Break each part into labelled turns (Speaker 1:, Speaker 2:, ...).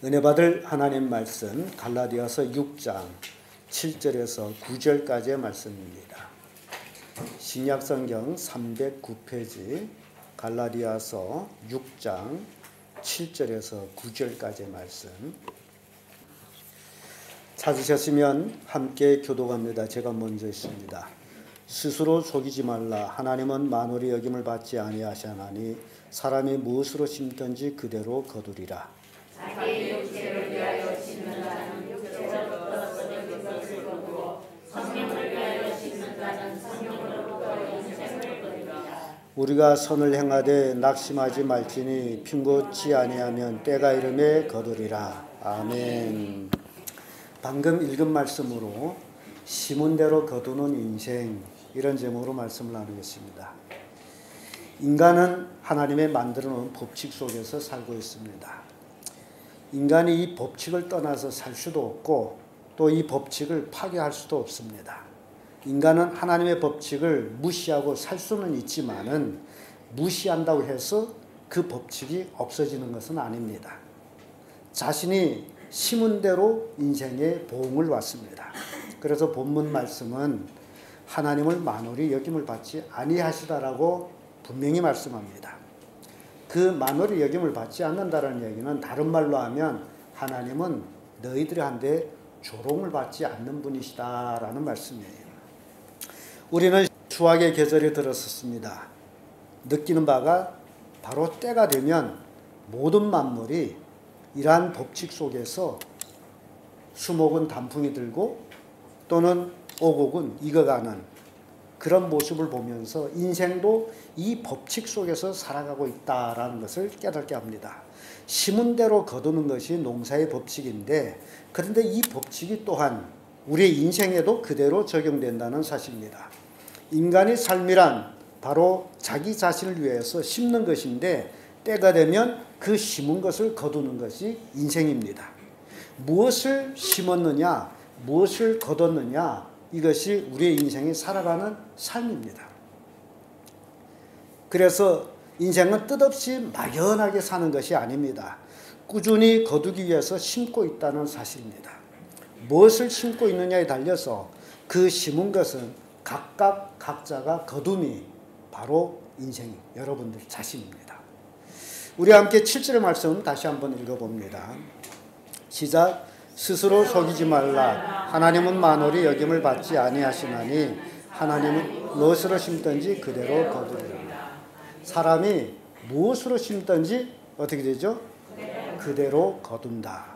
Speaker 1: 은혜 받을 하나님 말씀 갈라디아서 6장 7절에서 9절까지의 말씀입니다. 신약성경 309페이지 갈라디아서 6장 7절에서 9절까지의 말씀 찾으셨으면 함께 교독합니다. 제가 먼저 있습니다. 스스로 속이지 말라. 하나님은 만월의 여김을 받지 아니하시나니 사람이 무엇으로 심든지 그대로 거두리라.
Speaker 2: 자기의 육체를 위하여 심는 자는 육체로 얻어서는 것을 거두고 성령을 위하여 심는 자는 성령으로부터 영생을 거두리라.
Speaker 1: 우리가 선을 행하되 낙심하지 말지니 핑곶지 아니하면 때가 이름에 거두리라. 아멘. 방금 읽은 말씀으로 심은 대로 거두는 인생, 이런 제목으로 말씀을 나누겠습니다. 인간은 하나님의 만들어 놓은 법칙 속에서 살고 있습니다. 인간이 이 법칙을 떠나서 살 수도 없고 또 이 법칙을 파괴할 수도 없습니다. 인간은 하나님의 법칙을 무시하고 살 수는 있지만은 무시한다고 해서 그 법칙이 없어지는 것은 아닙니다. 자신이 심은 대로 인생의 보응을 받습니다. 그래서 본문 말씀은 하나님을 만월히 여김을 받지 아니하시다라고 분명히 말씀합니다. 그 만월히 여김을 받지 않는다는 얘기는 다른 말로 하면 하나님은 너희들한테 조롱을 받지 않는 분이시다라는 말씀이에요. 우리는 수확의 계절이 들었었습니다. 느끼는 바가 바로 때가 되면 모든 만물이 이러한 법칙 속에서 수목은 단풍이 들고 또는 오곡은 익어가는 그런 모습을 보면서 인생도 이 법칙 속에서 살아가고 있다라는 것을 깨닫게 합니다. 심은 대로 거두는 것이 농사의 법칙인데, 그런데 이 법칙이 또한 우리의 인생에도 그대로 적용된다는 사실입니다. 인간의 삶이란 바로 자기 자신을 위해서 심는 것인데 때가 되면 그 심은 것을 거두는 것이 인생입니다. 무엇을 심었느냐, 무엇을 거뒀느냐, 이것이 우리의 인생이 살아가는 삶입니다. 그래서 인생은 뜻없이 막연하게 사는 것이 아닙니다. 꾸준히 거두기 위해서 심고 있다는 사실입니다. 무엇을 심고 있느냐에 달려서 그 심은 것은 각각 각자가 거둠이 바로 인생, 여러분들 자신입니다. 우리 함께 7절의 말씀 다시 한번 읽어봅니다. 시작. 스스로 속이지 말라. 하나님은 만월히 여김을 받지 아니하시나니 하나님은 무엇으로 심든지 그대로 거두리라. 사람이 무엇으로 심든지 어떻게 되죠? 그대로 거둔다.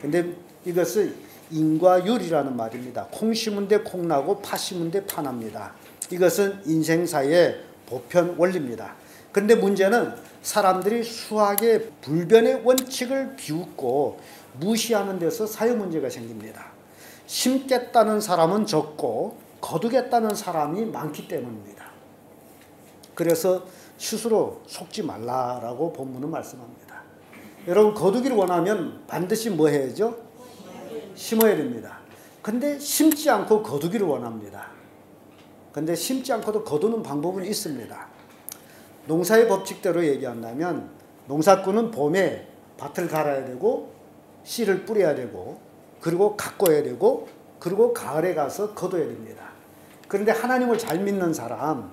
Speaker 1: 근데 이것을 인과율이라는 말입니다. 콩 심은 데 콩 나고 파 심은 데 파 납니다. 이것은 인생사의 보편 원리입니다. 그런데 문제는 사람들이 수학의 불변의 원칙을 비웃고 무시하는 데서 사회 문제가 생깁니다. 심겠다는 사람은 적고 거두겠다는 사람이 많기 때문입니다. 그래서 스스로 속지 말라라고 본문은 말씀합니다. 여러분, 거두기를 원하면 반드시 뭐 해야죠? 심어야 됩니다. 근데 심지 않고 거두기를 원합니다. 근데 심지 않고도 거두는 방법은 있습니다. 농사의 법칙대로 얘기한다면 농사꾼은 봄에 밭을 갈아야 되고 씨를 뿌려야 되고 그리고 가꿔야 되고 그리고 가을에 가서 거둬야 됩니다. 그런데 하나님을 잘 믿는 사람,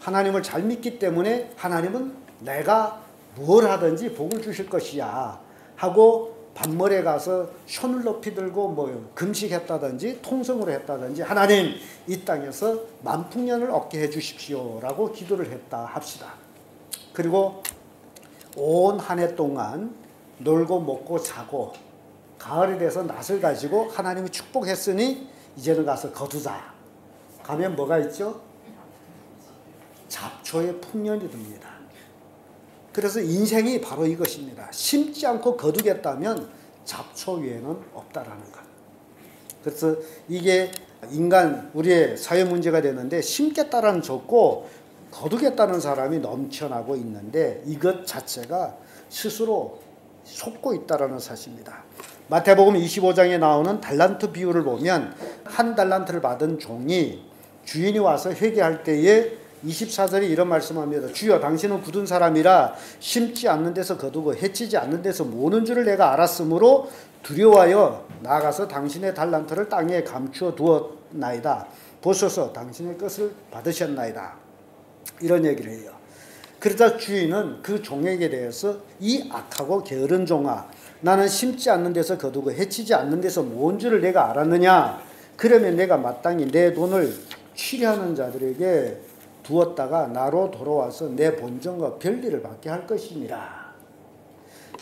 Speaker 1: 하나님을 잘 믿기 때문에 하나님은 내가 뭘 하든지 복을 주실 것이야 하고 밤머리에 가서 손을 높이 들고 뭐 금식했다든지 통성으로 했다든지 하나님 이 땅에서 만풍년을 얻게 해 주십시오라고 기도를 했다 합시다. 그리고 온 한 해 동안 놀고 먹고 자고 가을이 돼서 낫을 가지고 하나님이 축복했으니 이제는 가서 거두자. 가면 뭐가 있죠? 잡초의 풍년이 듭니다. 그래서 인생이 바로 이것입니다. 심지 않고 거두겠다면 잡초 외에는 없다라는 것. 그래서 이게 인간, 우리의 사회 문제가 되는데 심겠다라는 적고 거두겠다는 사람이 넘쳐나고 있는데 이것 자체가 스스로 속고 있다라는 사실입니다. 마태복음 25장에 나오는 달란트 비유를 보면 한 달란트를 받은 종이 주인이 와서 회개할 때에 24절에 이런 말씀합니다. 주여 당신은 굳은 사람이라 심지 않는 데서 거두고 해치지 않는 데서 모는 줄을 내가 알았으므로 두려워하여 나아가서 당신의 달란트를 땅에 감추어 두었나이다. 보소서 당신의 것을 받으셨나이다. 이런 얘기를 해요. 그러자 주인은 그 종에게 대해서 이 악하고 게으른 종아, 나는 심지 않는 데서 거두고 해치지 않는 데서 모은 줄을 내가 알았느냐? 그러면 내가 마땅히 내 돈을 취리하는 자들에게 두었다가 나로 돌아와서 내 본전과 별리를 받게 할 것이니라.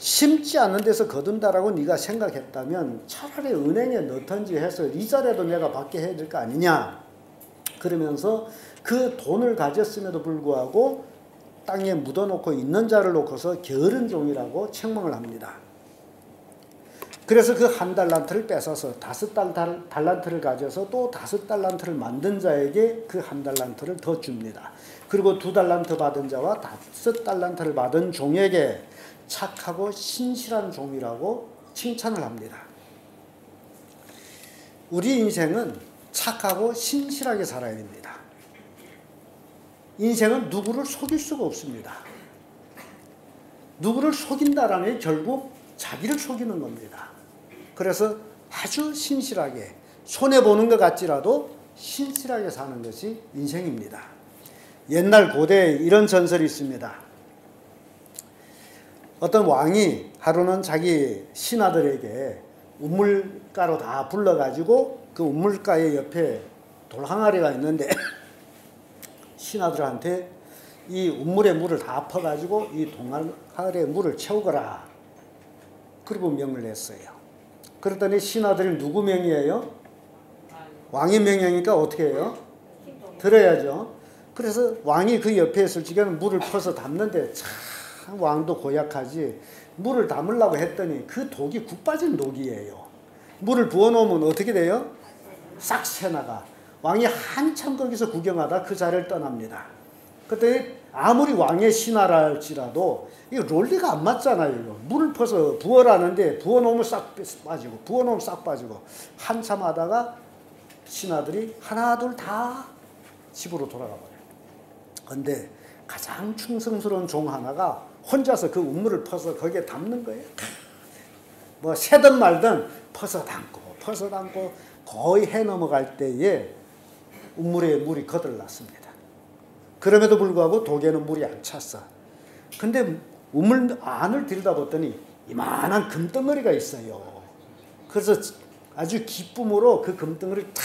Speaker 1: 심지 않는 데서 거둔다라고 네가 생각했다면 차라리 은행에 넣던지 해서 이자라도 내가 받게 해야 될 거 아니냐. 그러면서 그 돈을 가졌음에도 불구하고 땅에 묻어놓고 있는 자를 놓고서 게으른 종이라고 책망을 합니다. 그래서 그 한 달란트를 뺏어서 5달란트를 가져서 또 5달란트를 만든 자에게 그 한 달란트를 더 줍니다. 그리고 2달란트 받은 자와 5달란트를 받은 종에게 착하고 신실한 종이라고 칭찬을 합니다. 우리 인생은 착하고 신실하게 살아야 됩니다. 인생은 누구를 속일 수가 없습니다. 누구를 속인다라는 게 결국 자기를 속이는 겁니다. 그래서 아주 신실하게 손해보는 것 같지라도 신실하게 사는 것이 인생입니다. 옛날 고대에 이런 전설이 있습니다. 어떤 왕이 하루는 자기 신하들에게 우물가로 다 불러가지고 그 우물가의 옆에 돌항아리가 있는데 신하들한테 이 우물의 물을 다 퍼가지고 이 돌항아리의 물을 채우거라. 그리고 명을 냈어요. 그랬더니 신하들이 누구 명이에요? 왕의 명이니까 어떻게 해요? 들어야죠. 그래서 왕이 그 옆에 있을 적에는 물을 퍼서 담는데 참 왕도 고약하지. 물을 담으려고 했더니 그 독이 국 빠진 독이에요. 물을 부어놓으면 어떻게 돼요? 싹 새나가. 왕이 한참 거기서 구경하다 그 자리를 떠납니다. 그때 아무리 왕의 신하라 할지라도 이거 롤리가 안 맞잖아요. 이거. 물을 퍼서 부어라는데 부어놓으면 싹 빠지고 부어놓으면 싹 빠지고 한참 하다가 신하들이 하나 둘 다 집으로 돌아가 버려요. 그런데 가장 충성스러운 종 하나가 혼자서 그 우물을 퍼서 거기에 담는 거예요. 뭐 새든 말든 퍼서 담고 거의 해 넘어갈 때에 우물에 물이 거들났습니다. 그럼에도 불구하고 독에는 물이 안 찼어. 근데 우물 안을 들여다봤더니 이만한 금덩어리가 있어요. 그래서 아주 기쁨으로 그 금덩어리를 탁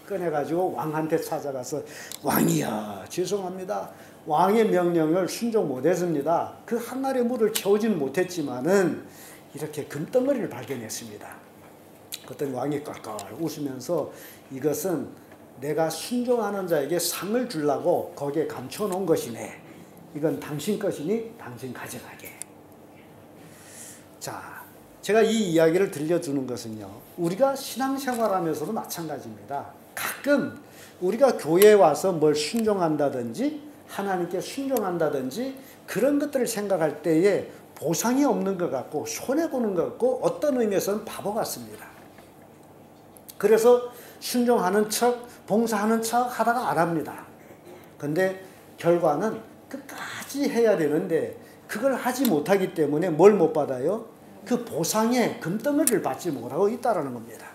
Speaker 1: 꺼내가지고 왕한테 찾아가서 왕이야 죄송합니다. 왕의 명령을 순종 못했습니다. 그 한 알의 물을 채우지는 못했지만은 이렇게 금덩어리를 발견했습니다. 그랬더니 왕이 깔깔 웃으면서 이것은 내가 순종하는 자에게 상을 주려고 거기에 감춰놓은 것이네. 이건 당신 것이니 당신 가져가게. 자, 제가 이 이야기를 들려주는 것은요. 우리가 신앙생활하면서도 마찬가지입니다. 가끔 우리가 교회에 와서 뭘 순종한다든지 하나님께 순종한다든지 그런 것들을 생각할 때에 보상이 없는 것 같고 손해보는 것 같고 어떤 의미에서는 바보 같습니다. 그래서 순종하는 척 봉사하는 척 하다가 안 합니다. 근데 결과는 끝까지 해야 되는데 그걸 하지 못하기 때문에 뭘 못 받아요? 그 보상의 금덩어리를 받지 못하고 있다는 겁니다.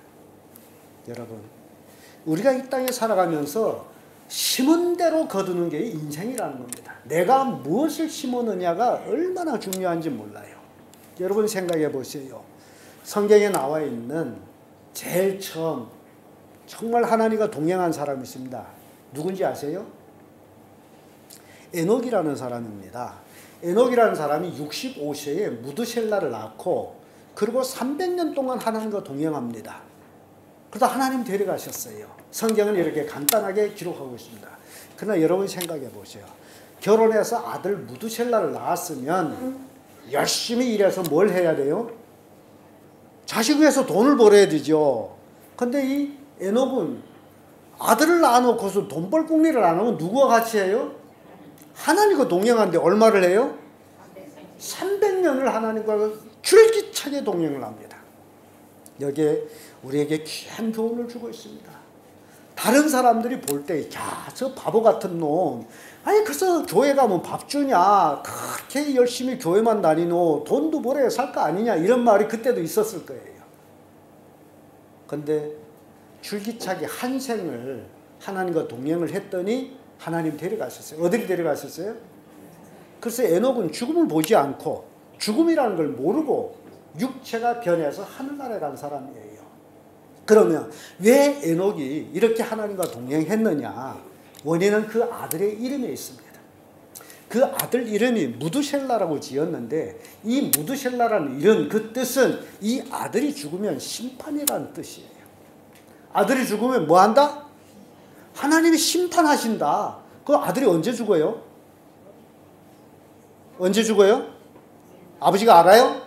Speaker 1: 여러분, 우리가 이 땅에 살아가면서 심은 대로 거두는 게 인생이라는 겁니다. 내가 무엇을 심었느냐가 얼마나 중요한지 몰라요. 여러분 생각해 보세요. 성경에 나와 있는 제일 처음 정말 하나님과 동행한 사람이 있습니다. 누군지 아세요? 에녹이라는 사람입니다. 에녹이라는 사람이 65세에 무드셀라를 낳고 그리고 300년 동안 하나님과 동행합니다. 그러다 하나님 데려가셨어요. 성경은 이렇게 간단하게 기록하고 있습니다. 그러나 여러분 생각해 보세요. 결혼해서 아들 무드셀라를 낳았으면 열심히 일해서 뭘 해야 돼요? 자식 위해서 돈을 벌어야 되죠. 근데 이 에녹은 아들을 낳아놓고서 돈 벌 궁리를 안 하면 누구와 같이 해요? 하나님과 동행하는데 얼마를 해요? 300년을 하나님과 줄기차게 동행을 합니다. 여기에 우리에게 귀한 교훈을 주고 있습니다. 다른 사람들이 볼 때, 야, 저 바보 같은 놈. 아니, 그래서 교회 가면 밥 주냐? 그렇게 열심히 교회만 다니노? 돈도 벌어야 살 거 아니냐? 이런 말이 그때도 있었을 거예요. 근데 줄기차게 한 생을 하나님과 동행을 했더니 하나님 데려가셨어요. 어디를 데려가셨어요? 글쎄 에녹은 죽음을 보지 않고 죽음이라는 걸 모르고 육체가 변해서 하늘나라에 간 사람이에요. 그러면 왜 에녹이 이렇게 하나님과 동행했느냐? 원인은 그 아들의 이름에 있습니다. 그 아들 이름이 무두셀라라고 지었는데 이 무두셀라라는 이름, 그 뜻은 이 아들이 죽으면 심판이라는 뜻이에요. 아들이 죽으면 뭐 한다? 하나님이 심판하신다. 그 아들이 언제 죽어요? 언제 죽어요? 아버지가 알아요?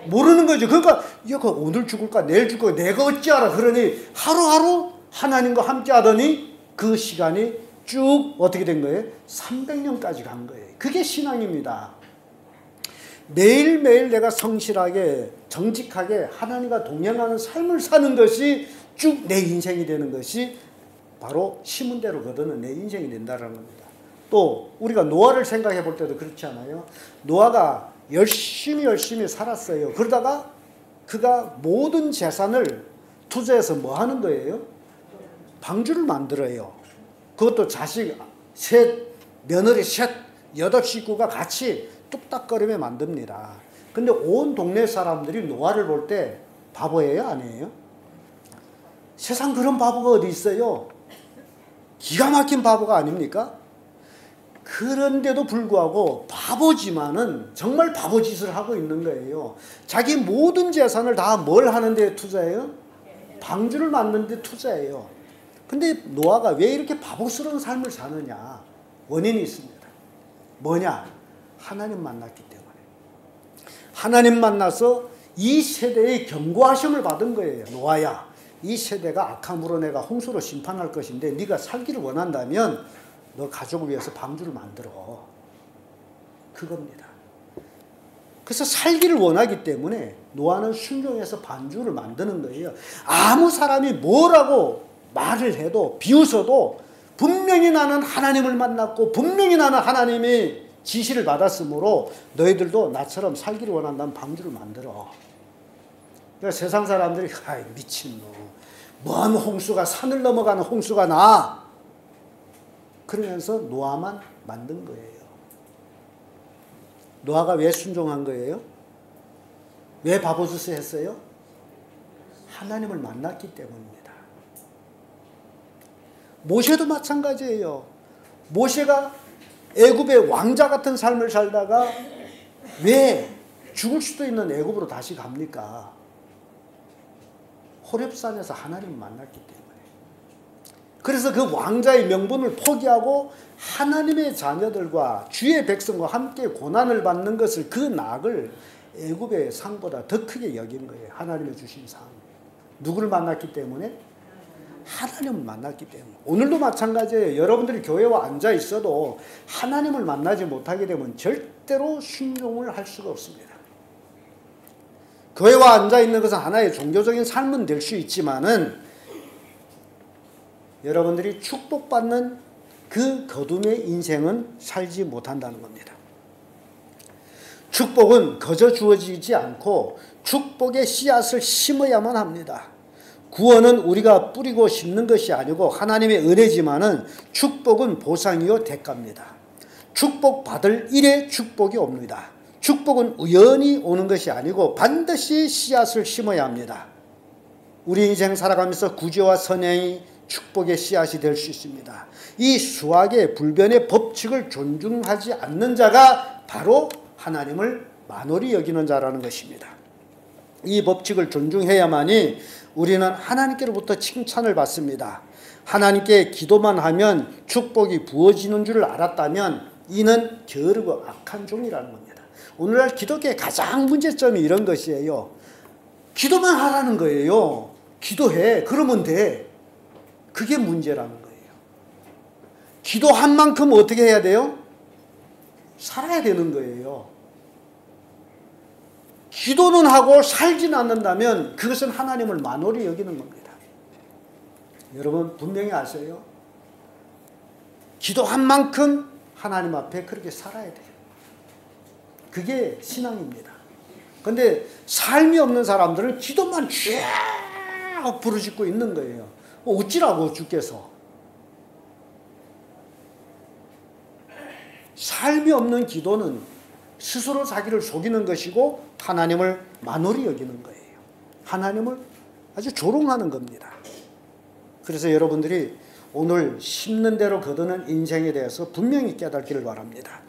Speaker 1: 모르는 거죠. 그러니까 이거 오늘 죽을까 내일 죽을까 내가 어찌 알아. 그러니 하루하루 하나님과 함께 하더니 그 시간이 쭉 어떻게 된 거예요? 300년까지 간 거예요. 그게 신앙입니다. 매일매일 내가 성실하게 정직하게 하나님과 동행하는 삶을 사는 것이 쭉 내 인생이 되는 것이 바로 심은 대로 거두는 내 인생이 된다는 겁니다. 또 우리가 노아를 생각해 볼 때도 그렇지 않아요? 노아가 열심히 살았어요. 그러다가 그가 모든 재산을 투자해서 뭐 하는 거예요? 방주를 만들어요. 그것도 자식 셋, 며느리 셋, 8식구가 같이 뚝딱거리며 만듭니다. 근데 온 동네 사람들이 노아를 볼 때 바보예요? 아니에요? 세상 그런 바보가 어디 있어요? 기가 막힌 바보가 아닙니까? 그런데도 불구하고 바보지만은 정말 바보짓을 하고 있는 거예요. 자기 모든 재산을 다 뭘 하는 데 투자해요? 방주를 만드는 데 투자해요. 근데 노아가 왜 이렇게 바보스러운 삶을 사느냐? 원인이 있습니다. 뭐냐? 하나님 만났기 때문에. 하나님 만나서 이 세대의 경고하심을 받은 거예요. 노아야, 이 세대가 악함으로 내가 홍수로 심판할 것인데 네가 살기를 원한다면 너 가족을 위해서 방주를 만들어. 그겁니다. 그래서 살기를 원하기 때문에 노아는 순종해서 방주를 만드는 거예요. 아무 사람이 뭐라고 말을 해도 비웃어도 분명히 나는 하나님을 만났고 분명히 나는 하나님의 지시를 받았으므로 너희들도 나처럼 살기를 원한다면 방주를 만들어. 그러니까 세상 사람들이 아이 미친놈, 먼 홍수가 산을 넘어가는 홍수가 나. 그러면서 노아만 만든 거예요. 노아가 왜 순종한 거예요? 왜 바보짓을 했어요? 하나님을 만났기 때문입니다. 모세도 마찬가지예요. 모세가 애굽의 왕자 같은 삶을 살다가 왜 죽을 수도 있는 애굽으로 다시 갑니까? 호렙산에서 하나님을 만났기 때문에. 그래서 그 왕자의 명분을 포기하고 하나님의 자녀들과 주의 백성과 함께 고난을 받는 것을, 그 낙을 애굽의 상보다 더 크게 여긴 거예요. 하나님의 주신 상. 누구를 만났기 때문에? 하나님을 만났기 때문에. 오늘도 마찬가지예요. 여러분들이 교회에 앉아 있어도 하나님을 만나지 못하게 되면 절대로 순종을 할 수가 없습니다. 교회에 앉아 있는 것은 하나의 종교적인 삶은 될 수 있지만은 여러분들이 축복받는 그 거둠의 인생은 살지 못한다는 겁니다. 축복은 거저 주어지지 않고 축복의 씨앗을 심어야만 합니다. 구원은 우리가 뿌리고 심는 것이 아니고 하나님의 은혜지만은 축복은 보상이요 대가입니다. 축복받을 일에 축복이 옵니다. 축복은 우연히 오는 것이 아니고 반드시 씨앗을 심어야 합니다. 우리 인생 살아가면서 구제와 선행이 축복의 씨앗이 될 수 있습니다. 이 수학의 불변의 법칙을 존중하지 않는 자가 바로 하나님을 만홀히 여기는 자라는 것입니다. 이 법칙을 존중해야만이 우리는 하나님께로부터 칭찬을 받습니다. 하나님께 기도만 하면 축복이 부어지는 줄 알았다면 이는 게으르고 악한 종이라는 겁니다. 오늘날 기독교의 가장 문제점이 이런 것이에요. 기도만 하라는 거예요. 기도해. 그러면 돼. 그게 문제라는 거예요. 기도한 만큼 어떻게 해야 돼요? 살아야 되는 거예요. 기도는 하고 살진 않는다면 그것은 하나님을 만홀히 여기는 겁니다. 여러분 분명히 아세요? 기도한 만큼 하나님 앞에 그렇게 살아야 돼요. 그게 신앙입니다. 근데 삶이 없는 사람들은 기도만 쫙 부르짖고 있는 거예요. 어찌라고 주께서. 삶이 없는 기도는 스스로 자기를 속이는 것이고 하나님을 만홀히 여기는 거예요. 하나님을 아주 조롱하는 겁니다. 그래서 여러분들이 오늘 심는 대로 거두는 인생에 대해서 분명히 깨닫기를 바랍니다.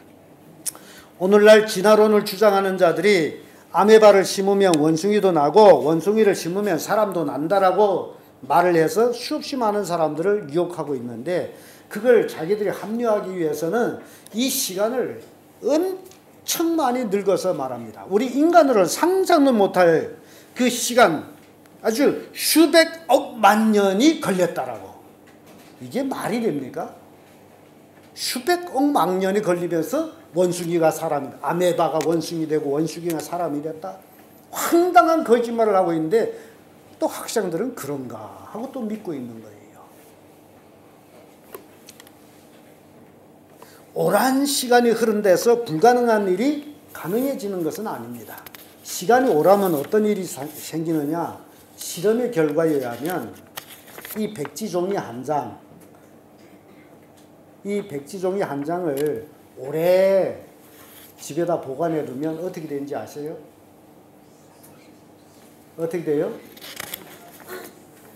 Speaker 1: 오늘날 진화론을 주장하는 자들이 아메바를 심으면 원숭이도 나고 원숭이를 심으면 사람도 난다라고 말을 해서 수없이 많은 사람들을 유혹하고 있는데, 그걸 자기들이 합리화하기 위해서는 이 시간을 엄청 많이 늙어서 말합니다. 우리 인간으로는 상상도 못할 그 시간, 아주 수백억 만 년이 걸렸다라고. 이게 말이 됩니까? 수백억 만 년이 걸리면서 원숭이가 사람이, 아메바가 원숭이 되고 원숭이가 사람이 됐다. 황당한 거짓말을 하고 있는데 또 학생들은 그런가 하고 또 믿고 있는 거예요. 오랜 시간이 흐른 데서 불가능한 일이 가능해지는 것은 아닙니다. 시간이 오라면 어떤 일이 생기느냐? 실험의 결과에 의하면 이 백지종이 한 장, 이 백지종이 한 장을 오래 집에다 보관해 두면 어떻게 되는지 아세요? 어떻게 돼요?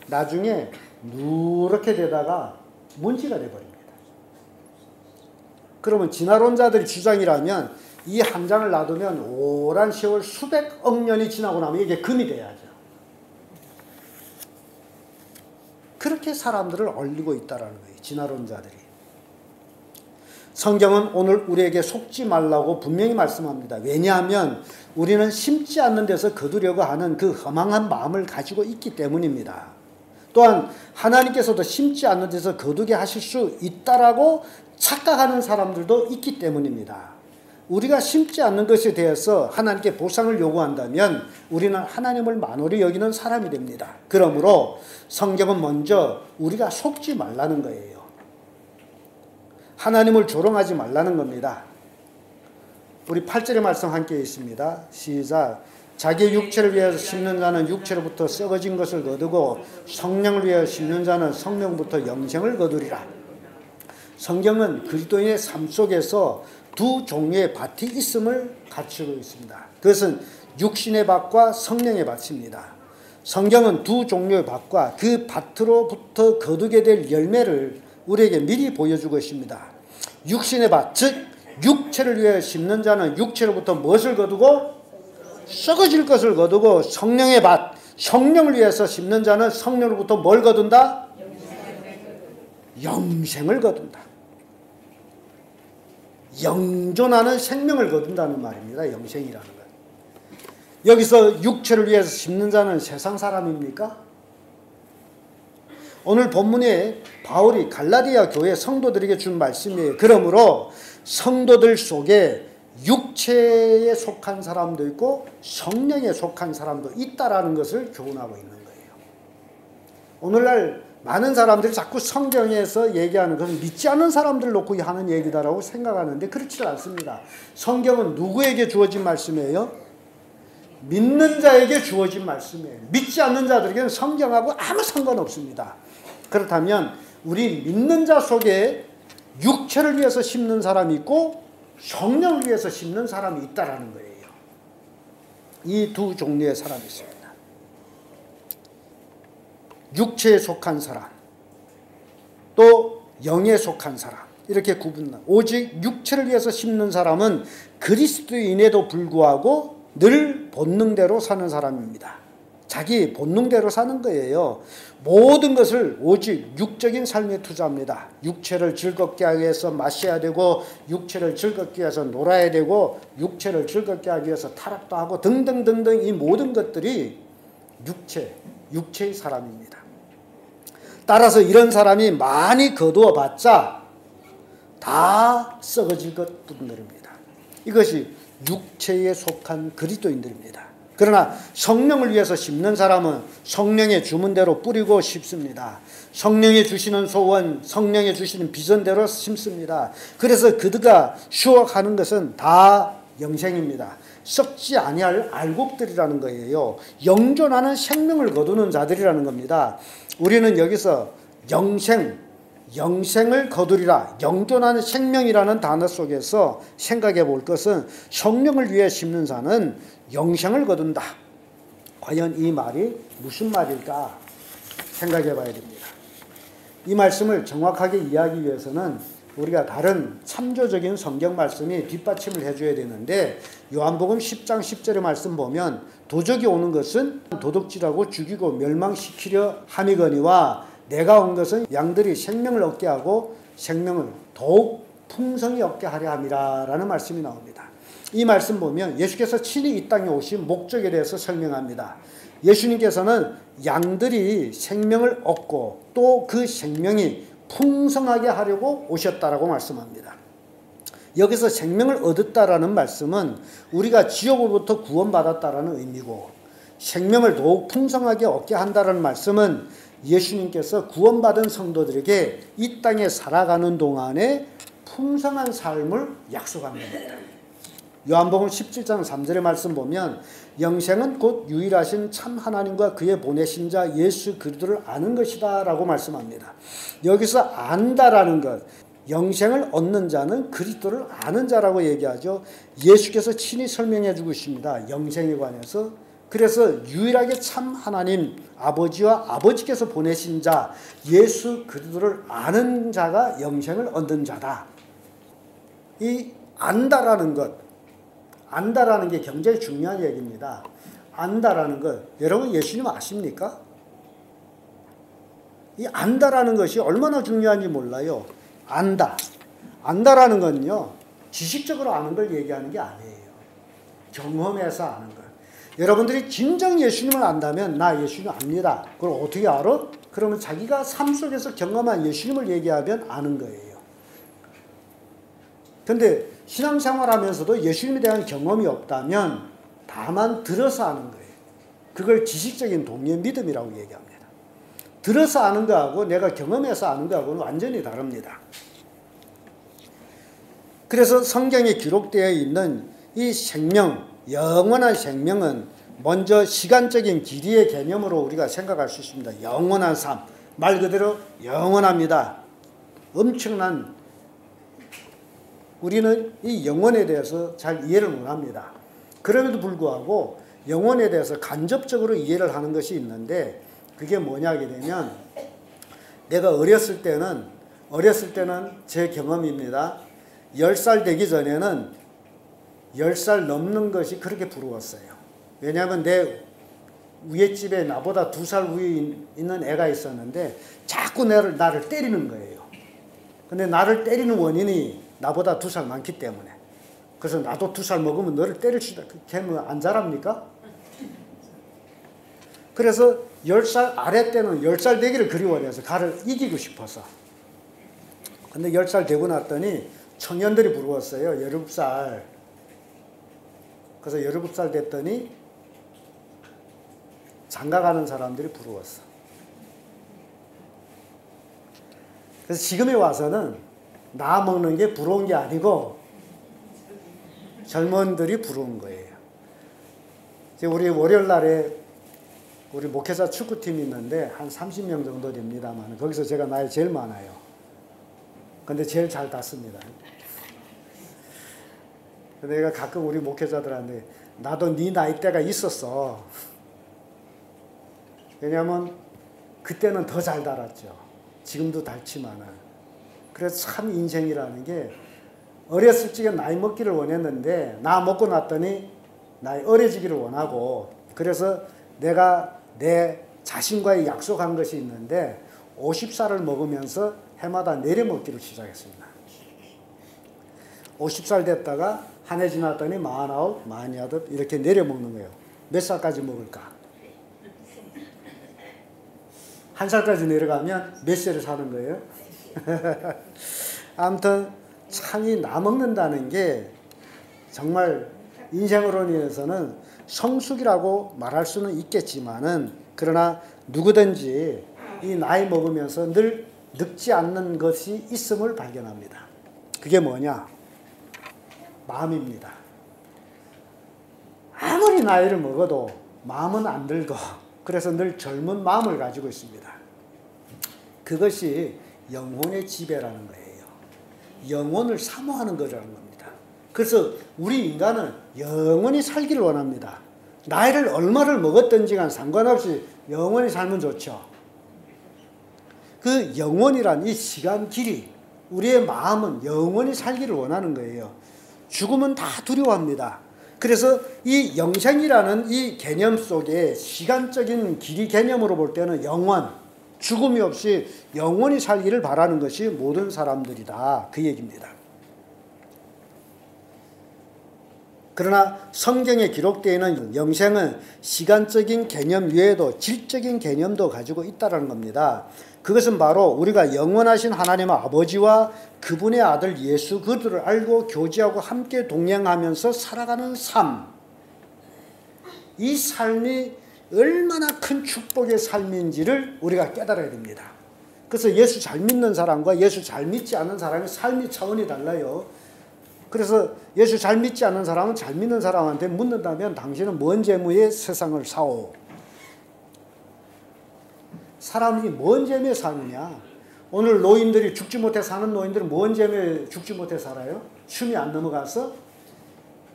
Speaker 1: 나중에 누렇게 되다가 먼지가 돼버립니다. 그러면 진화론자들의 주장이라면 이 한 장을 놔두면 오랜 세월 수백억 년이 지나고 나면 이게 금이 돼야죠. 그렇게 사람들을 얼리고 있다는 거예요. 진화론자들이. 성경은 오늘 우리에게 속지 말라고 분명히 말씀합니다. 왜냐하면 우리는 심지 않는 데서 거두려고 하는 그 허망한 마음을 가지고 있기 때문입니다. 또한 하나님께서도 심지 않는 데서 거두게 하실 수 있다라고 착각하는 사람들도 있기 때문입니다. 우리가 심지 않는 것에 대해서 하나님께 보상을 요구한다면 우리는 하나님을 만홀히 여기는 사람이 됩니다. 그러므로 성경은 먼저 우리가 속지 말라는 거예요. 하나님을 조롱하지 말라는 겁니다. 우리 8절의 말씀 함께 있습니다. 시작. 자기의 육체를 위해서 심는 자는 육체로부터 썩어진 것을 거두고 성령을 위하여 심는 자는 성령부터 영생을 거두리라. 성경은 그리스도인의 삶 속에서 두 종류의 밭이 있음을 갖추고 있습니다. 그것은 육신의 밭과 성령의 밭입니다. 성경은 두 종류의 밭과 그 밭으로부터 거두게 될 열매를 우리에게 미리 보여주고 있습니다. 육신의 밭, 즉 육체를 위해 심는 자는 육체로부터 무엇을 거두고 썩어질 것을 거두고, 성령의 밭, 성령을 위해서 심는 자는 성령으로부터 뭘 거둔다? 영생을 거둔다. 영존하는 생명을 거둔다는 말입니다. 영생이라는 것. 여기서 육체를 위해서 심는 자는 세상 사람입니까? 오늘 본문에 바울이 갈라디아 교회 성도들에게 준 말씀이에요. 그러므로 성도들 속에 육체에 속한 사람도 있고 성령에 속한 사람도 있다라는 것을 교훈하고 있는 거예요. 오늘날 많은 사람들이 자꾸 성경에서 얘기하는 것은 믿지 않는 사람들 놓고 하는 얘기다라고 생각하는데 그렇지 않습니다. 성경은 누구에게 주어진 말씀이에요? 믿는 자에게 주어진 말씀이에요. 믿지 않는 자들에게는 성경하고 아무 상관없습니다. 그렇다면 우리 믿는 자 속에 육체를 위해서 심는 사람이 있고 성령을 위해서 심는 사람이 있다라는 거예요. 이 두 종류의 사람이 있습니다. 육체에 속한 사람, 또 영에 속한 사람, 이렇게 구분합니다. 오직 육체를 위해서 심는 사람은 그리스도인에도 불구하고 늘 본능대로 사는 사람입니다. 자기 본능대로 사는 거예요. 모든 것을 오직 육적인 삶에 투자합니다. 육체를 즐겁게 하기 위해서 마셔야 되고, 육체를 즐겁게 해서 놀아야 되고, 육체를 즐겁게 하기 위해서 타락도 하고 등등등등, 이 모든 것들이 육체의 사람입니다. 따라서 이런 사람이 많이 거두어 봤자 다 썩어질 것 뿐입니다. 이것이 육체에 속한 그리스도인들입니다. 그러나 성령을 위해서 심는 사람은 성령의 주문대로 뿌리고 심습니다. 성령이 주시는 소원, 성령이 주시는 비전대로 심습니다. 그래서 그들가 수확하는 것은 다 영생입니다. 썩지 아니할 알곡들이라는 거예요. 영존하는 생명을 거두는 자들이라는 겁니다. 우리는 여기서 영생을 거두리라, 영존하는 생명이라는 단어 속에서 생각해 볼 것은 성령을 위해 심는 자는 영생을 거둔다. 과연 이 말이 무슨 말일까 생각해 봐야 됩니다. 이 말씀을 정확하게 이해하기 위해서는 우리가 다른 참조적인 성경 말씀이 뒷받침을 해줘야 되는데, 요한복음 10장 10절의 말씀 보면 도적이 오는 것은 도둑질하고 죽이고 멸망시키려 함이거니와 내가 온 것은 양들이 생명을 얻게 하고 생명을 더욱 풍성히 얻게 하려 함이라 라는 말씀이 나옵니다. 이 말씀 보면 예수께서 친히 이 땅에 오신 목적에 대해서 설명합니다. 예수님께서는 양들이 생명을 얻고 또 그 생명이 풍성하게 하려고 오셨다라고 말씀합니다. 여기서 생명을 얻었다라는 말씀은 우리가 지옥으로부터 구원받았다라는 의미고, 생명을 더욱 풍성하게 얻게 한다는 말씀은 예수님께서 구원받은 성도들에게 이 땅에 살아가는 동안에 풍성한 삶을 약속한 겁니다. 요한복음 17장 3절의 말씀 보면 영생은 곧 유일하신 참 하나님과 그의 보내신 자 예수 그리스도를 아는 것이다 라고 말씀합니다. 여기서 안다라는 것, 영생을 얻는 자는 그리스도를 아는 자라고 얘기하죠. 예수께서 친히 설명해 주고 있습니다. 영생에 관해서. 그래서 유일하게 참 하나님 아버지와 아버지께서 보내신 자 예수 그리스도를 아는 자가 영생을 얻는 자다. 이 안다라는 것, 안다라는 게 굉장히 중요한 얘기입니다. 안다라는 것, 여러분 예수님 아십니까? 이 안다라는 것이 얼마나 중요한지 몰라요. 안다라는 건요, 지식적으로 아는 걸 얘기하는 게 아니에요. 경험해서 아는 걸. 여러분들이 진정 예수님을 안다면 나 예수님 압니다. 그걸 어떻게 알아? 그러면 자기가 삶 속에서 경험한 예수님을 얘기하면 아는 거예요. 근데 신앙생활 하면서도 예수님에 대한 경험이 없다면 다만 들어서 아는 거예요. 그걸 지식적인 동의 믿음이라고 얘기합니다. 들어서 아는 거하고 내가 경험해서 아는 거하고는 완전히 다릅니다. 그래서 성경에 기록되어 있는 이 생명, 영원한 생명은 먼저 시간적인 길이의 개념으로 우리가 생각할 수 있습니다. 영원한 삶, 말 그대로 영원합니다. 엄청난, 우리는 이 영혼에 대해서 잘 이해를 못합니다. 그럼에도 불구하고 영혼에 대해서 간접적으로 이해를 하는 것이 있는데, 그게 뭐냐 하게 되면, 내가 어렸을 때는 제 경험입니다. 10살 되기 전에는 10살 넘는 것이 그렇게 부러웠어요. 왜냐하면 내 위에 집에 나보다 2살 위에 있는 애가 있었는데 자꾸 나를 때리는 거예요. 근데 나를 때리는 원인이 나보다 2살 많기 때문에. 그래서 나도 2살 먹으면 너를 때릴 수 있다. 걔는 안 자랍니까? 그래서 10살 아래 때는 10살 되기를 그리워해서 가를 이기고 싶어서. 근데 10살 되고 났더니 청년들이 부러웠어요. 17살. 그래서 17살 됐더니 장가가는 사람들이 부러웠어. 그래서 지금에 와서는 나 먹는 게 부러운 게 아니고 젊은들이 부러운 거예요. 우리 월요일 날에 우리 목회자 축구팀이 있는데 한 30명 정도 됩니다만 거기서 제가 나이 제일 많아요. 근데 제일 잘 땄습니다. 내가 가끔 우리 목회자들한테 나도 네 나이대가 있었어. 왜냐하면 그때는 더 잘 달았죠. 지금도 달지만은. 그래서 참 인생이라는 게 어렸을 적에 나이 먹기를 원했는데 나 먹고 났더니 나이 어려지기를 원하고, 그래서 내가 내 자신과의 약속한 것이 있는데 50살을 먹으면서 해마다 내려먹기를 시작했습니다. 50살 됐다가 한 해 지났더니 49, 48 이렇게 내려먹는 거예요. 몇 살까지 먹을까? 한 살까지 내려가면 몇 세를 사는 거예요? 아무튼 참이 나 먹는다는 게 정말 인생으로 인해서는 성숙이라고 말할 수는 있겠지만은, 그러나 누구든지 이 나이 먹으면서 늘 늙지 않는 것이 있음을 발견합니다. 그게 뭐냐? 마음입니다. 아무리 나이를 먹어도 마음은 안 늙어. 그래서 늘 젊은 마음을 가지고 있습니다. 그것이 영혼의 지배라는 거예요. 영혼을 사모하는 거라는 겁니다. 그래서 우리 인간은 영원히 살기를 원합니다. 나이를 얼마를 먹었든지 간 상관없이 영원히 살면 좋죠. 그 영원이란 이 시간 길이, 우리의 마음은 영원히 살기를 원하는 거예요. 죽음은 다 두려워합니다. 그래서 이 영생이라는 이 개념 속에 시간적인 길이 개념으로 볼 때는 영원, 죽음이 없이 영원히 살기를 바라는 것이 모든 사람들이다. 그 얘기입니다. 그러나 성경에 기록되어 있는 영생은 시간적인 개념 외에도 질적인 개념도 가지고 있다는 겁니다. 그것은 바로 우리가 영원하신 하나님 아버지와 그분의 아들 예수 그들을 알고 교제하고 함께 동행하면서 살아가는 삶. 이 삶이 얼마나 큰 축복의 삶인지를 우리가 깨달아야 됩니다. 그래서 예수 잘 믿는 사람과 예수 잘 믿지 않는 사람의 삶의 차원이 달라요. 그래서 예수 잘 믿지 않는 사람은 잘 믿는 사람한테 묻는다면 당신은 뭔 재무에 세상을 사오? 사람이 뭔 재미에 사느냐? 오늘 노인들이 죽지 못해 사는 노인들은 뭔 재미에 죽지 못해 살아요? 춤이 안 넘어가서?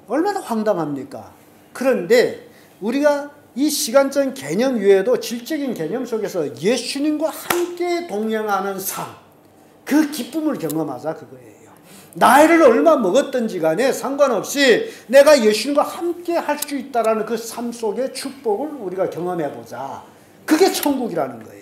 Speaker 1: 얼마나 황당합니까? 그런데 우리가 이 시간적인 개념 외에도 질적인 개념 속에서 예수님과 함께 동행하는 삶, 그 기쁨을 경험하자 그거예요. 나이를 얼마 먹었든지 간에 상관없이 내가 예수님과 함께 할 수 있다는 그 삶 속의 축복을 우리가 경험해보자. 그게 천국이라는 거예요.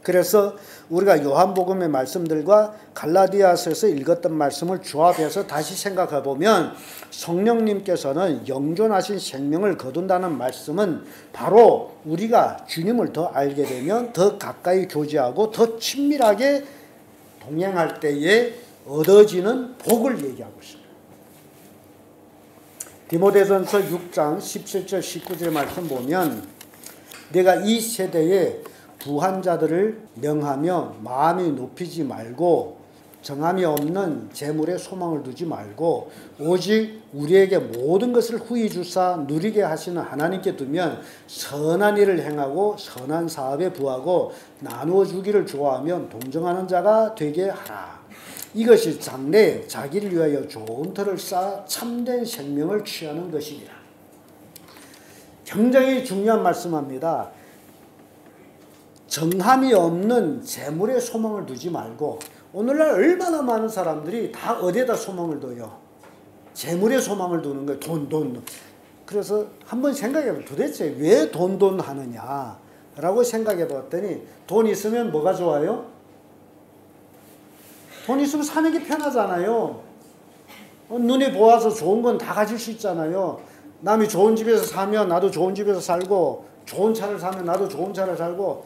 Speaker 1: 그래서 우리가 요한복음의 말씀들과 갈라디아서에서 읽었던 말씀을 조합해서 다시 생각해 보면 성령님께서는 영존하신 생명을 거둔다는 말씀은 바로 우리가 주님을 더 알게 되면 더 가까이 교제하고 더 친밀하게 동행할 때에 얻어지는 복을 얘기하고 있습니다. 디모데전서 6장 17절 19절 말씀 보면 내가 이 세대에 부한 자들을 명하며 마음이 높이지 말고 정함이 없는 재물에 소망을 두지 말고 오직 우리에게 모든 것을 후히 주사 누리게 하시는 하나님께 두면 선한 일을 행하고 선한 사업에 부하고 나누어 주기를 좋아하면 동정하는 자가 되게 하라. 이것이 장래에 자기를 위하여 좋은 터를 쌓아 참된 생명을 취하는 것이니라. 굉장히 중요한 말씀합니다. 정함이 없는 재물에 소망을 두지 말고, 오늘날 얼마나 많은 사람들이 다 어디에다 소망을 둬요? 재물에 소망을 두는 거예요. 돈. 그래서 한번 생각해보면 도대체 왜 돈 하느냐라고 생각해봤더니 돈 있으면 뭐가 좋아요? 돈 있으면 사는 게 편하잖아요. 눈에 보아서 좋은 건 다 가질 수 있잖아요. 남이 좋은 집에서 사면 나도 좋은 집에서 살고, 좋은 차를 사면 나도 좋은 차를 살고,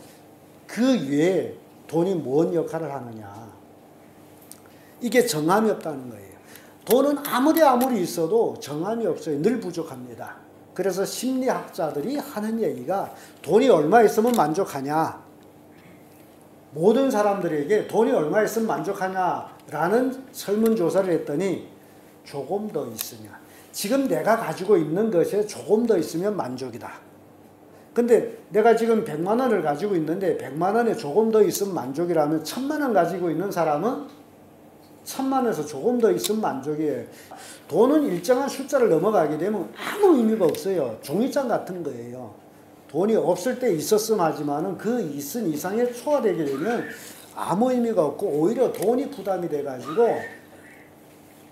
Speaker 1: 그 외에 돈이 뭔 역할을 하느냐. 이게 정함이 없다는 거예요. 돈은 아무리 있어도 정함이 없어요. 늘 부족합니다. 그래서 심리학자들이 하는 얘기가 돈이 얼마 있으면 만족하냐. 모든 사람들에게 돈이 얼마 있으면 만족하냐라는 설문조사를 했더니 조금 더 있으면, 지금 내가 가지고 있는 것에 조금 더 있으면 만족이다. 근데 내가 지금 100만 원을 가지고 있는데 100만 원에 조금 더 있으면 만족이라면 1000만 원 가지고 있는 사람은 1000만 원에서 조금 더 있으면 만족이에요. 돈은 일정한 숫자를 넘어가게 되면 아무 의미가 없어요. 종이장 같은 거예요. 돈이 없을 때 있었음 하지만은 그 있은 이상에 초과되게 되면 아무 의미가 없고 오히려 돈이 부담이 돼가지고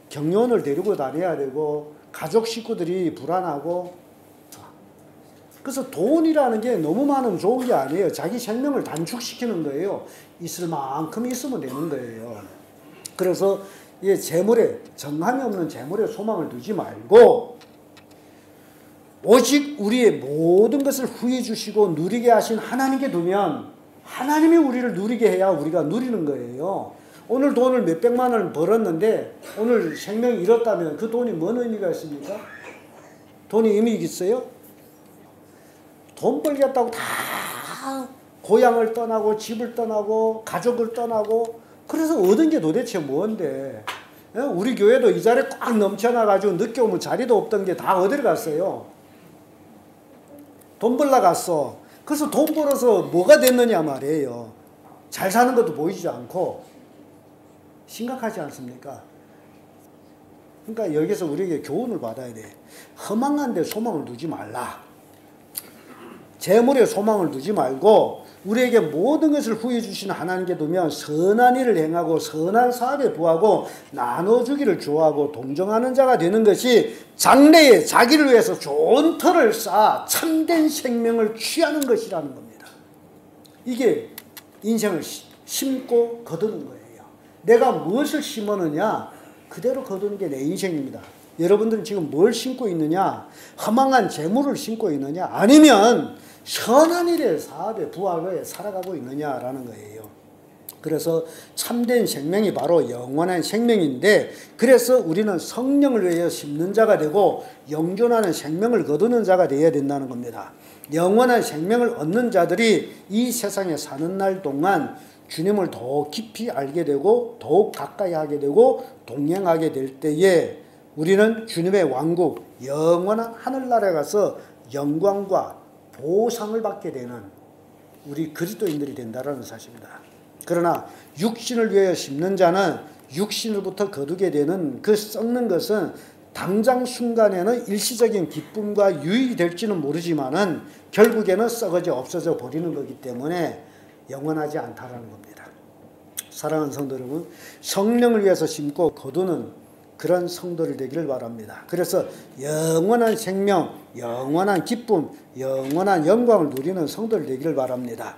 Speaker 1: 경료원을 데리고 다녀야 되고 가족 식구들이 불안하고. 그래서 돈이라는 게 너무 많으면 좋은 게 아니에요. 자기 생명을 단축시키는 거예요. 있을 만큼 있으면 되는 거예요. 그래서 이 재물에, 정함이 없는 재물에 소망을 두지 말고 오직 우리의 모든 것을 후히 주시고 누리게 하신 하나님께 두면 하나님이 우리를 누리게 해야 우리가 누리는 거예요. 오늘 돈을 몇백만 원을 벌었는데 오늘 생명이 잃었다면 그 돈이 뭔 의미가 있습니까? 돈이 의미 있어요? 돈 벌겠다고 다 고향을 떠나고 집을 떠나고 가족을 떠나고 그래서 얻은 게 도대체 뭔데? 우리 교회도 이 자리에 꽉 넘쳐나가지고 늦게 오면 자리도 없던 게 다 어디를 갔어요? 돈 벌러 갔어. 그래서 돈 벌어서 뭐가 됐느냐 말이에요. 잘 사는 것도 보이지 않고 심각하지 않습니까? 그러니까 여기서 우리에게 교훈을 받아야 돼. 허망한 데 소망을 두지 말라. 재물에 소망을 두지 말고 우리에게 모든 것을 후해 주시는 하나님께 두면 선한 일을 행하고 선한 사업에 부하고 나눠주기를 좋아하고 동정하는 자가 되는 것이 장래에 자기를 위해서 좋은 터를 쌓아 참된 생명을 취하는 것이라는 겁니다. 이게 인생을 심고 거두는 거예요. 내가 무엇을 심었느냐 그대로 거두는 게 내 인생입니다. 여러분들은 지금 뭘 심고 있느냐? 허망한 재물을 심고 있느냐? 아니면 선한 일에 사업에 부하게 살아가고 있느냐라는 거예요. 그래서 참된 생명이 바로 영원한 생명인데 그래서 우리는 성령을 위하여 심는 자가 되고 영존하는 생명을 거두는 자가 되어야 된다는 겁니다. 영원한 생명을 얻는 자들이 이 세상에 사는 날 동안 주님을 더욱 깊이 알게 되고 더욱 가까이 하게 되고 동행하게 될 때에 우리는 주님의 왕국 영원한 하늘나라에 가서 영광과 보상을 받게 되는 우리 그리스도인들이 된다는 사실입니다. 그러나 육신을 위하여 심는 자는 육신으로부터 거두게 되는 그 썩는 것은 당장 순간에는 일시적인 기쁨과 유익이 될지는 모르지만은 결국에는 썩어져 없어져 버리는 거기 때문에 영원하지 않다라는 겁니다. 사랑하는 성도 여러분, 성령을 위해서 심고 거두는 그런 성도를 되기를 바랍니다. 그래서 영원한 생명, 영원한 기쁨, 영원한 영광을 누리는 성도를 되기를 바랍니다.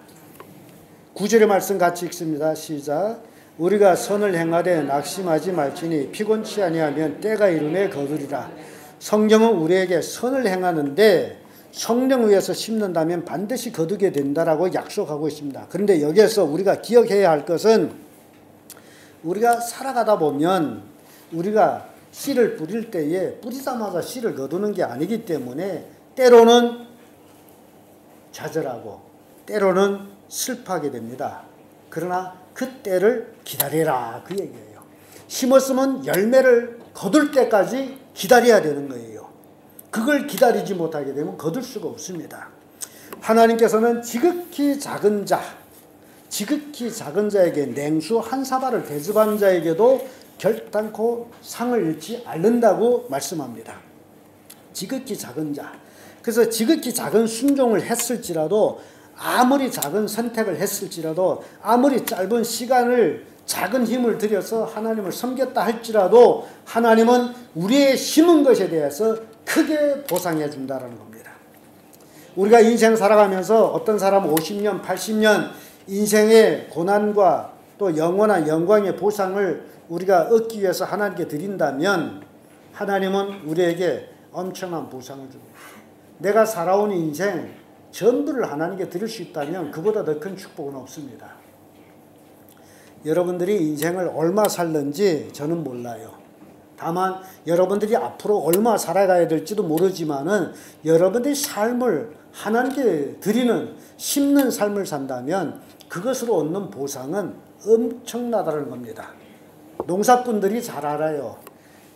Speaker 1: 9절의 말씀 같이 읽습니다. 시작. 우리가 선을 행하되 낙심하지 말지니 피곤치 아니하면 때가 이름에 거두리라. 성경은 우리에게 선을 행하는데 성령 위에서 심는다면 반드시 거두게 된다라고 약속하고 있습니다. 그런데 여기에서 우리가 기억해야 할 것은 우리가 살아가다 보면 우리가 씨를 뿌릴 때에 뿌리자마자 씨를 거두는 게 아니기 때문에 때로는 좌절하고 때로는 슬퍼하게 됩니다. 그러나 그 때를 기다리라 그 얘기예요. 심었으면 열매를 거둘 때까지 기다려야 되는 거예요. 그걸 기다리지 못하게 되면 거둘 수가 없습니다. 하나님께서는 지극히 작은 자에게 냉수 한 사발을 대접한 자에게도 결단코 상을 잃지 않는다고 말씀합니다. 지극히 작은 자. 그래서 지극히 작은 순종을 했을지라도 아무리 작은 선택을 했을지라도 아무리 짧은 시간을 작은 힘을 들여서 하나님을 섬겼다 할지라도 하나님은 우리의 심은 것에 대해서 크게 보상해 준다는 겁니다. 우리가 인생 살아가면서 어떤 사람은 50년, 80년 인생의 고난과 또 영원한 영광의 보상을 우리가 얻기 위해서 하나님께 드린다면 하나님은 우리에게 엄청난 보상을 줍니다. 내가 살아온 인생 전부를 하나님께 드릴 수 있다면 그보다 더 큰 축복은 없습니다. 여러분들이 인생을 얼마 살는지 저는 몰라요. 다만 여러분들이 앞으로 얼마 살아가야 될지도 모르지만은 여러분들이 삶을 하나님께 드리는 심는 삶을 산다면 그것으로 얻는 보상은 엄청나다는 겁니다. 농사꾼들이 잘 알아요.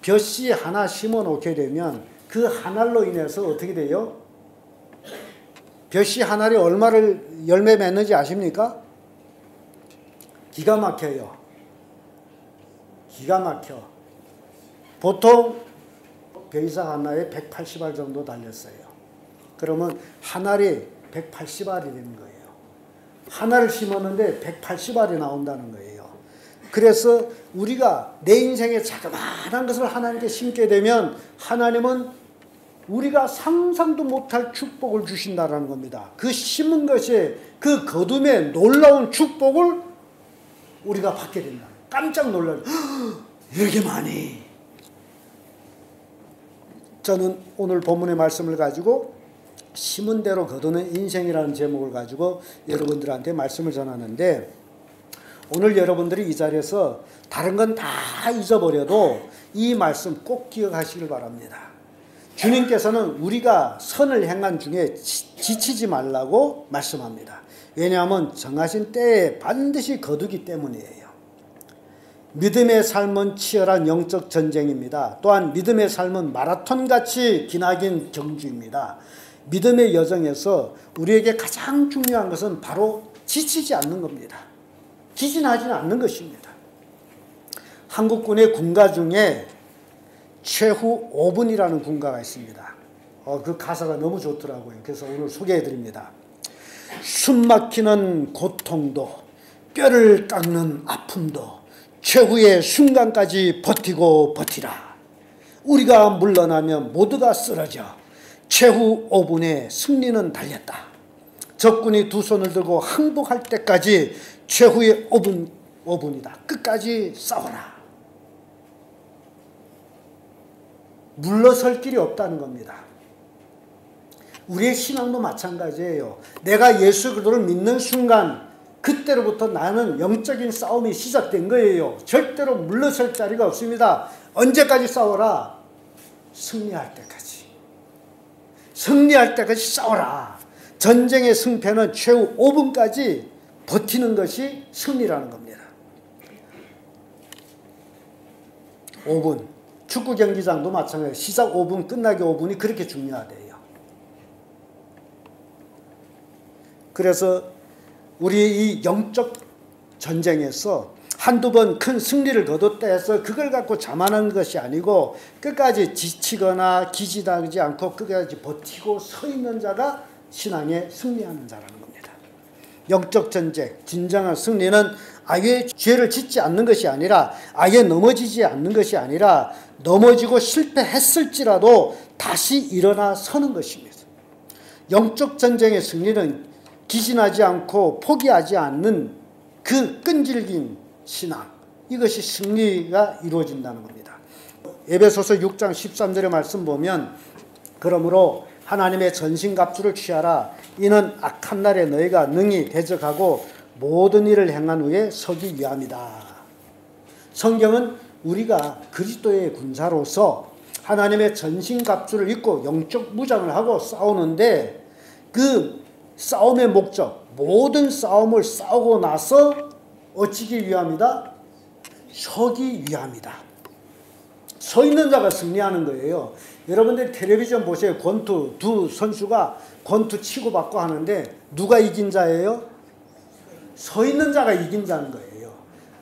Speaker 1: 벼씨 하나 심어 놓게 되면 그 한 알로 인해서 어떻게 돼요? 벼씨 한 알이 얼마를 열매 맺는지 아십니까? 기가 막혀요. 기가 막혀. 보통 벼이삭 하나에 180알 정도 달렸어요. 그러면 한 알이 180알이 되는 거예요. 하나를 심었는데 180알이 나온다는 거예요. 그래서 우리가 내 인생에 자그마한 것을 하나님께 심게 되면 하나님은 우리가 상상도 못할 축복을 주신다는 겁니다. 그 심은 것에 그 거둠의 놀라운 축복을 우리가 받게 된다. 깜짝 놀라요. 이렇게 많이. 저는 오늘 본문의 말씀을 가지고 심은 대로 거두는 인생이라는 제목을 가지고 여러분들한테 말씀을 전하는데 오늘 여러분들이 이 자리에서 다른 건 다 잊어버려도 이 말씀 꼭 기억하시길 바랍니다. 주님께서는 우리가 선을 행한 중에 지치지 말라고 말씀합니다. 왜냐하면 정하신 때에 반드시 거두기 때문이에요. 믿음의 삶은 치열한 영적 전쟁입니다. 또한 믿음의 삶은 마라톤같이 기나긴 경주입니다. 믿음의 여정에서 우리에게 가장 중요한 것은 바로 지치지 않는 겁니다. 기진하지는 않는 것입니다. 한국군의 군가 중에 최후 5분이라는 군가가 있습니다. 그 가사가 너무 좋더라고요. 그래서 오늘 소개해 드립니다. 숨막히는 고통도 뼈를 깎는 아픔도 최후의 순간까지 버티고 버티라. 우리가 물러나면 모두가 쓰러져 최후 5분에 승리는 달렸다. 적군이 두 손을 들고 항복할 때까지 최후의 5분이다. 끝까지 싸워라. 물러설 길이 없다는 겁니다. 우리의 신앙도 마찬가지예요. 내가 예수 그리스도를 믿는 순간 그때로부터 나는 영적인 싸움이 시작된 거예요. 절대로 물러설 자리가 없습니다. 언제까지 싸워라? 승리할 때까지. 승리할 때까지 싸워라. 전쟁의 승패는 최후 5분까지 버티는 것이 승리라는 겁니다. 5분. 축구 경기장도 마찬가지예요. 시작 5분, 끝나기 5분이 그렇게 중요하대요. 그래서 우리 이 영적 전쟁에서 한두 번 큰 승리를 거뒀다 해서 그걸 갖고 자만하는 것이 아니고 끝까지 지치거나 기지하지 않고 끝까지 버티고 서 있는 자가 신앙에 승리하는 자라는 겁니다. 영적 전쟁, 진정한 승리는 아예 죄를 짓지 않는 것이 아니라 아예 넘어지지 않는 것이 아니라 넘어지고 실패했을지라도 다시 일어나 서는 것입니다. 영적 전쟁의 승리는 기진하지 않고 포기하지 않는 그 끈질긴 신앙, 이것이 승리가 이루어진다는 겁니다. 에베소서 6장 13절의 말씀 보면 그러므로 하나님의 전신갑주를 취하라. 이는 악한 날에 너희가 능히 대적하고 모든 일을 행한 후에 서기 위함이다. 성경은 우리가 그리스도의 군사로서 하나님의 전신갑주를 입고 영적 무장을 하고 싸우는데 그 싸움의 목적, 모든 싸움을 싸우고 나서 어찌기 위함이다? 서기 위함이다. 서 있는 자가 승리하는 거예요. 여러분들 텔레비전 보세요. 권투 두 선수가 권투 치고받고 하는데 누가 이긴 자예요? 서 있는 자가 이긴 자인 거예요.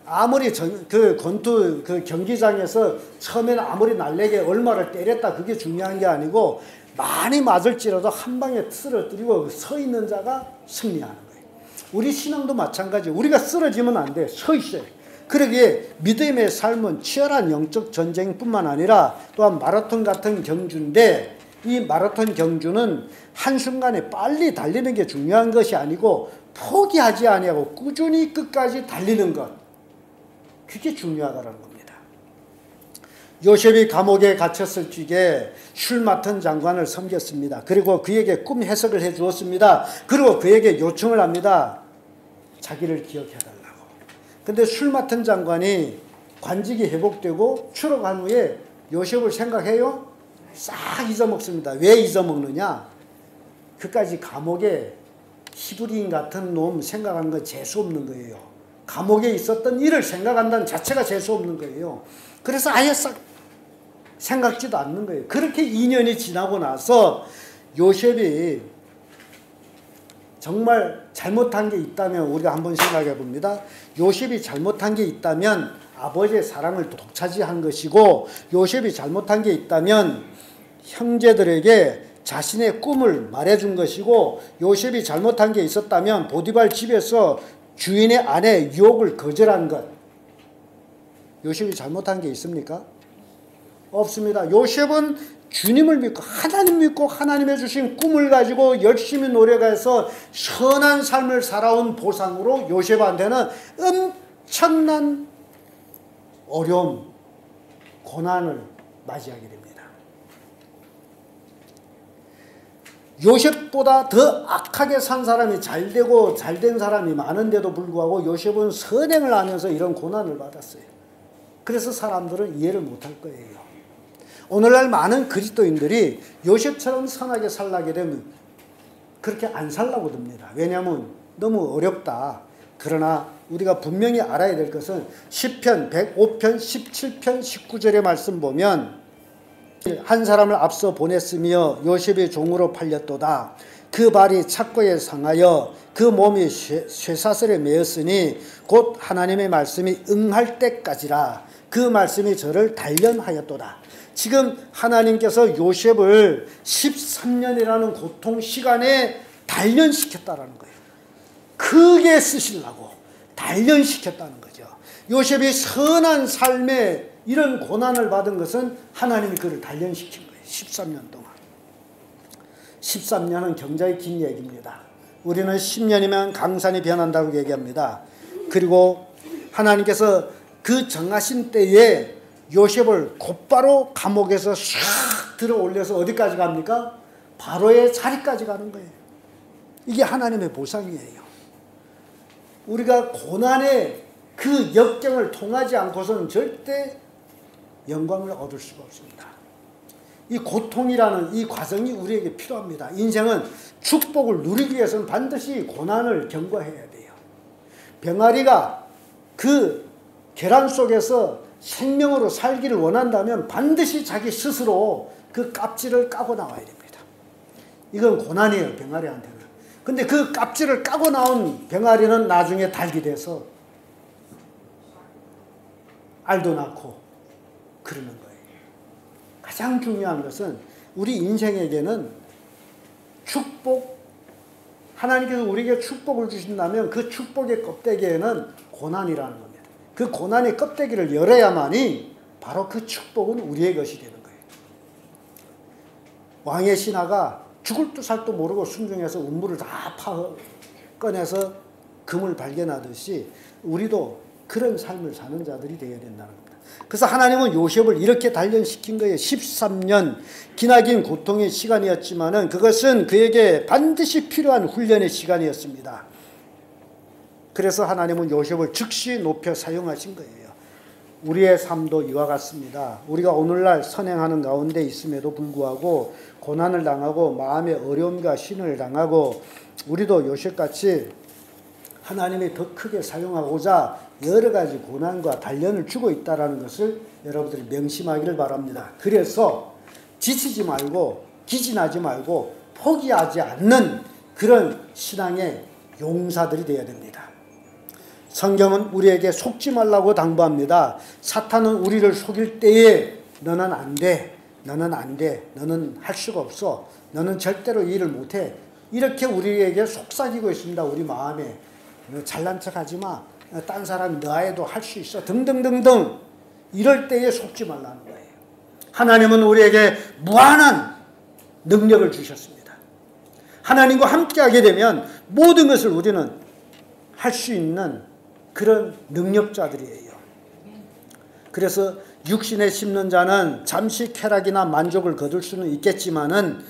Speaker 1: 아무리 그 권투 그 경기장에서 처음에는 아무리 날래게 얼마를 때렸다 그게 중요한 게 아니고 많이 맞을지라도 한 방에 쓰러뜨리고 서 있는 자가 승리하는 거예요. 우리 신앙도 마찬가지. 우리가 쓰러지면 안 돼. 서 있어요. 그러기에 믿음의 삶은 치열한 영적 전쟁뿐만 아니라 또한 마라톤 같은 경주인데 이 마라톤 경주는 한순간에 빨리 달리는 게 중요한 것이 아니고 포기하지 아니하고 꾸준히 끝까지 달리는 것. 그게 중요하다는 겁니다. 요셉이 감옥에 갇혔을 적에 술 맡은 장관을 섬겼습니다. 그리고 그에게 꿈 해석을 해 주었습니다. 그리고 그에게 요청을 합니다. 자기를 기억해달라고. 근데 술 맡은 장관이 관직이 회복되고 추록한 후에 요셉을 생각해요? 싹 잊어먹습니다. 왜 잊어먹느냐? 그까지 감옥에 히브리인 같은 놈 생각하는 건 재수없는 거예요. 감옥에 있었던 일을 생각한다는 자체가 재수없는 거예요. 그래서 아예 싹 생각지도 않는 거예요. 그렇게 2년이 지나고 나서 요셉이 정말 잘못한 게 있다면 우리가 한번 생각해 봅니다. 요셉이 잘못한 게 있다면 아버지의 사랑을 독차지한 것이고 요셉이 잘못한 게 있다면 형제들에게 자신의 꿈을 말해준 것이고 요셉이 잘못한 게 있었다면 보디발 집에서 주인의 아내 유혹을 거절한 것. 요셉이 잘못한 게 있습니까? 없습니다. 요셉은 주님을 믿고 하나님 믿고 하나님의 주신 꿈을 가지고 열심히 노력해서 선한 삶을 살아온 보상으로 요셉한테는 엄청난 어려움, 고난을 맞이하게 됩니다. 요셉보다 더 악하게 산 사람이 잘되고 잘된 사람이 많은데도 불구하고 요셉은 선행을 하면서 이런 고난을 받았어요. 그래서 사람들은 이해를 못할 거예요. 오늘날 많은 그리스도인들이 요셉처럼 선하게 살라게 되면 그렇게 안 살라고 듭니다. 왜냐하면 너무 어렵다. 그러나 우리가 분명히 알아야 될 것은 시편 105편 17편 19절의 말씀 보면 한 사람을 앞서 보냈으며 요셉의 종으로 팔렸도다. 그 발이 착고에 상하여 그 몸이 쇠사슬에 매였으니 곧 하나님의 말씀이 응할 때까지라. 그 말씀이 저를 단련하였도다. 지금 하나님께서 요셉을 13년이라는 고통 시간에 단련시켰다라는 거예요. 크게 쓰시려고 단련시켰다는 거죠. 요셉이 선한 삶에 이런 고난을 받은 것은 하나님이 그를 단련시킨 거예요. 13년 동안. 13년은 굉장히 긴 얘기입니다. 우리는 10년이면 강산이 변한다고 얘기합니다. 그리고 하나님께서 그 정하신 때에 요셉을 곧바로 감옥에서 샥 들어 올려서 어디까지 갑니까? 바로의 자리까지 가는 거예요. 이게 하나님의 보상이에요. 우리가 고난의 그 역경을 통하지 않고서는 절대 영광을 얻을 수가 없습니다. 이 고통이라는 이 과정이 우리에게 필요합니다. 인생은 축복을 누리기 위해서는 반드시 고난을 경과해야 돼요. 병아리가 그 계란 속에서 생명으로 살기를 원한다면 반드시 자기 스스로 그 껍질을 까고 나와야 됩니다. 이건 고난이에요, 병아리한테는. 근데 그 껍질을 까고 나온 병아리는 나중에 닭이 돼서 알도 낳고 그러는 거예요. 가장 중요한 것은 우리 인생에게는 축복, 하나님께서 우리에게 축복을 주신다면 그 축복의 껍데기에는 고난이라는 겁니다. 그 고난의 껍데기를 열어야만이 바로 그 축복은 우리의 것이 되는 거예요. 왕의 신하가 죽을 듯살도 모르고 순종해서 운물을 다 꺼내서 금을 발견하듯이 우리도 그런 삶을 사는 자들이 되어야 된다는 겁니다. 그래서 하나님은 요셉을 이렇게 단련시킨 거예요. 13년 기나긴 고통의 시간이었지만은 그것은 그에게 반드시 필요한 훈련의 시간이었습니다. 그래서 하나님은 요셉을 즉시 높여 사용하신 거예요. 우리의 삶도 이와 같습니다. 우리가 오늘날 선행하는 가운데 있음에도 불구하고 고난을 당하고 마음의 어려움과 신을 당하고 우리도 요셉같이 하나님이 더 크게 사용하고자 여러 가지 고난과 단련을 주고 있다는 것을 여러분들이 명심하기를 바랍니다. 그래서 지치지 말고 기진하지 말고 포기하지 않는 그런 신앙의 용사들이 되어야 됩니다. 성경은 우리에게 속지 말라고 당부합니다. 사탄은 우리를 속일 때에 너는 안 돼, 너는 안 돼, 너는 할 수가 없어, 너는 절대로 이 일을 못해, 이렇게 우리에게 속삭이고 있습니다. 우리 마음에. 잘난 척하지 마, 딴 사람이 너 아예도 할 수 있어 등등등등. 이럴 때에 속지 말라는 거예요. 하나님은 우리에게 무한한 능력을 주셨습니다. 하나님과 함께하게 되면 모든 것을 우리는 할 수 있는 그런 능력자들이에요. 그래서 육신에 심는 자는 잠시 쾌락이나 만족을 거둘 수는 있겠지만은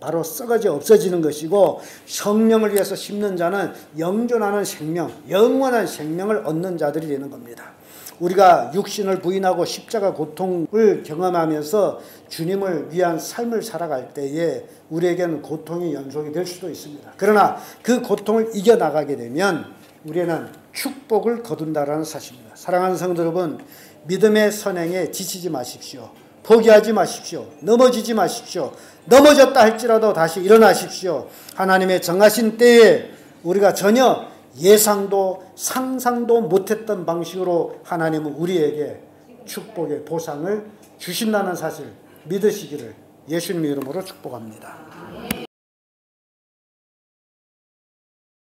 Speaker 1: 바로 썩어져 없어지는 것이고, 성령을 위해서 심는 자는 영존하는 생명, 영원한 생명을 얻는 자들이 되는 겁니다. 우리가 육신을 부인하고 십자가 고통을 경험하면서 주님을 위한 삶을 살아갈 때에 우리에게는 고통이 연속이 될 수도 있습니다. 그러나 그 고통을 이겨나가게 되면 우리는 축복을 거둔다라는 사실입니다. 사랑하는 성도 여러분, 믿음의 선행에 지치지 마십시오. 포기하지 마십시오. 넘어지지 마십시오. 넘어졌다 할지라도 다시 일어나십시오. 하나님의 정하신 때에 우리가 전혀 예상도 상상도 못했던 방식으로 하나님은 우리에게 축복의 보상을 주신다는 사실 믿으시기를 예수님의 이름으로 축복합니다.